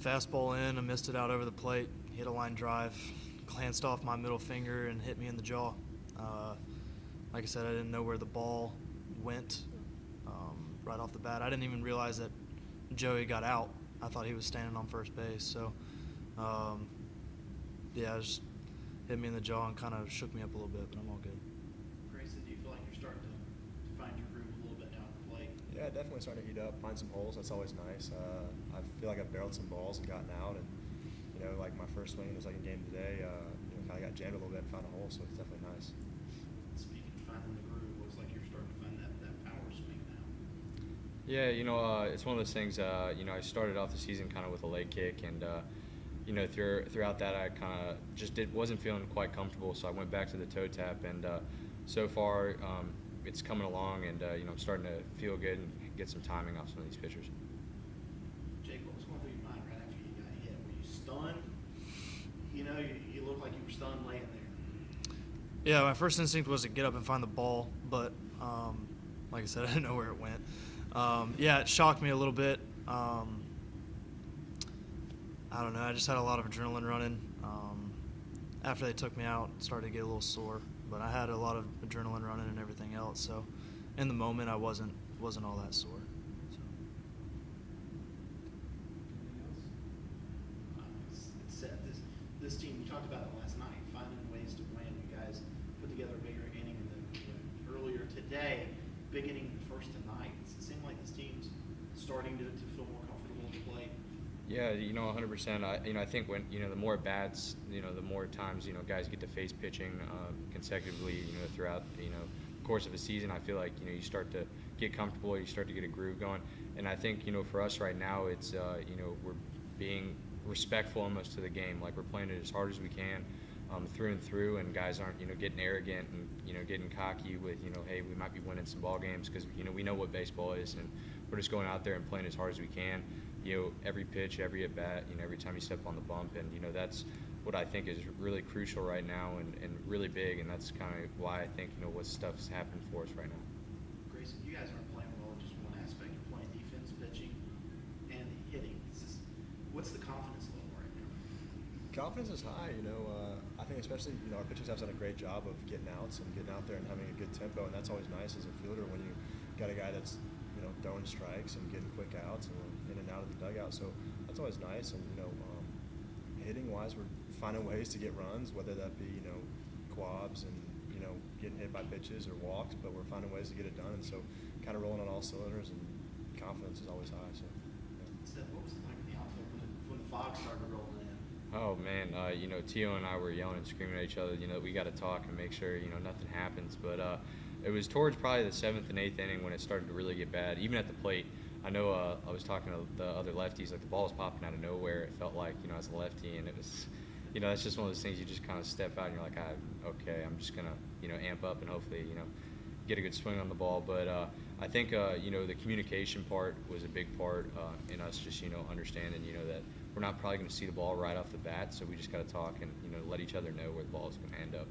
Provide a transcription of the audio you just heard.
fastball in. I missed it out over the plate. Hit a line drive, glanced off my middle finger and hit me in the jaw. Like I said, I didn't know where the ball went right off the bat. I didn't even realize that Joey got out. I thought he was standing on first base. So, yeah, it just hit me in the jaw and kind of shook me up a little bit, but I'm all good. Grayson, do you feel like you're starting to find your groove a little bit now at the plate? Yeah, definitely starting to heat up, find some holes. That's always nice. I feel like I've barreled some balls and gotten out, and like my first swing in the second game today, kind of got jammed a little bit and found a hole, so it's definitely nice. Speaking of finding the groove, it looks like you're starting to find that power swing now. Yeah, it's one of those things. I started off the season kind of with a leg kick, and throughout that, I kind of just wasn't feeling quite comfortable. So I went back to the toe tap, and so far it's coming along, and I'm starting to feel good and get some timing off some of these pitchers. Jake, what was going through your mind right after you got hit? Were you stunned? You looked like you were stunned laying there. Yeah, my first instinct was to get up and find the ball, but like I said, I didn't know where it went. Yeah, it shocked me a little bit. I don't know. I just had a lot of adrenaline running. After they took me out, it started to get a little sore, but I had a lot of adrenaline running and everything else. So, in the moment, I wasn't all that sore. So. This team, you talked about it last night, finding ways to win. You guys put together a bigger inning earlier today, big inning in the first tonight. It seemed like this team's starting to feel more comfortable at the plate. Yeah, 100%. I think when the more bats, the more times guys get to face pitching consecutively, throughout the course of a season. I feel like you start to get comfortable, you start to get a groove going, and I think for us right now, it's we're being respectful almost to the game. Like we're playing it as hard as we can, through and through, and guys aren't getting arrogant and getting cocky with hey, we might be winning some ball games, because we know what baseball is, and we're just going out there and playing as hard as we can. Every pitch, every at bat, every time you step on the bump, and that's what I think is really crucial right now, and really big, and that's kind of why I think what stuff's happened for us right now. Grayson, you guys aren't playing well in just one aspect. You're playing defense, pitching, and hitting. What's the confidence level right now? Confidence is high. I think especially our pitchers have done a great job of getting outs and getting out there and having a good tempo, and that's always nice as a fielder when you got a guy that's throwing strikes and getting quick outs and in and out of the dugout. So that's always nice. And hitting wise, we're finding ways to get runs, whether that be quabs and getting hit by pitches or walks, but we're finding ways to get it done. And so kind of rolling on all cylinders, and confidence is always high. So. Seth, what was it like in the outfield when the fog started rolling in? Oh man, Tio and I were yelling and screaming at each other. We got to talk and make sure nothing happens. But it was towards probably the 7th and 8th inning when it started to really get bad, even at the plate. I know I was talking to the other lefties, like the ball was popping out of nowhere. It felt like as a lefty, and it was, that's just one of those things you just kind of step out and you're like, okay, I'm just gonna amp up and hopefully get a good swing on the ball. But I think the communication part was a big part in us just understanding that we're not probably going to see the ball right off the bat, so we just got to talk and let each other know where the ball is going to end up.